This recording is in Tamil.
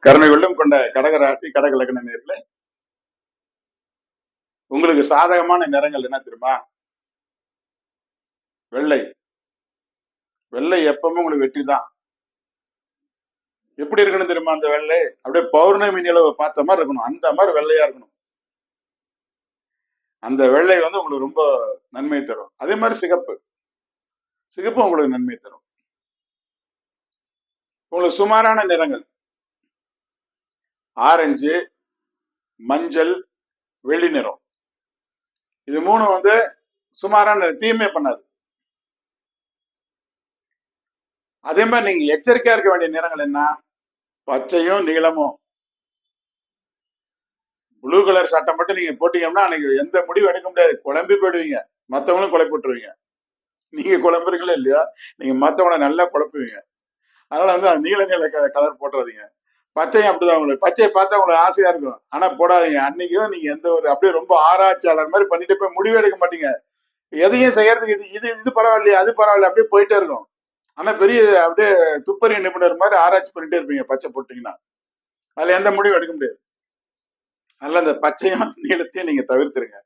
கருணை வெள்ளம் கொண்ட கடகராசி கடக லக்ன நேர்களே, உங்களுக்கு சாதகமான நிறங்கள் என்ன தெரியுமா? வெள்ளை. வெள்ளை எப்பவுமே உங்களுக்கு வெற்றி தான். எப்படி இருக்கணும் தெரியுமா? அந்த வெள்ளை அப்படியே பௌர்ணமி நிலவை பார்த்த மாதிரி இருக்கணும். அந்த மாதிரி வெள்ளையா இருக்கணும். அந்த வெள்ளை வந்து உங்களுக்கு ரொம்ப நன்மை தரும். அதே மாதிரி சிகப்பு. சிகப்பு உங்களுக்கு நன்மை தரும். உங்களுக்கு சுமாரான நிறங்கள் ஆரஞ்சு, மஞ்சள், வெள்ளி நிறம். இது மூணு வந்து சுமாரான தீமை பண்ணாது. அதே மாதிரி நீங்க எச்சரிக்கையா இருக்க வேண்டிய நிறங்கள் என்ன? பச்சையும் நீளமும். ப்ளூ கலர் சட்டை மட்டும் நீங்க போட்டீங்கன்னா அன்னைக்கு எந்த முடிவு எடுக்க முடியாது. குழம்பி போயிடுவீங்க. மத்தவங்களும் குழப்பி விட்டுருவீங்க. நீங்க குழம்புறீங்களா இல்லையா? நீங்க மத்தவங்கள நல்லா குழப்புவீங்க. அதனால வந்து அந்த நீல நீல கலர் போட்டுறாதீங்க. பச்சையும் அப்படிதான். உங்களுக்கு பச்சையை பார்த்தா உங்களுக்கு ஆசையா இருக்கும். ஆனா போடாதீங்க. அன்னைக்கும் நீங்க எந்த ஒரு அப்படியே ரொம்ப ஆராய்ச்சியாளர் மாதிரி பண்ணிட்டு போய் முடிவு எடுக்க மாட்டீங்க. எதையும் செய்யறதுக்கு இது இது இது பரவாயில்லையா, அது பரவாயில்ல, அப்படியே போயிட்டே இருக்கும். ஆனா பெரிய அப்படியே துப்பறி நிபுணர் மாதிரி ஆராய்ச்சி பண்ணிட்டே இருப்பீங்க பச்சை போட்டீங்கன்னா. அதுல எந்த முடிவும் எடுக்க முடியாது. அதனால அந்த பச்சையும் நீளத்தையும் நீங்க தவிர்த்துருங்க.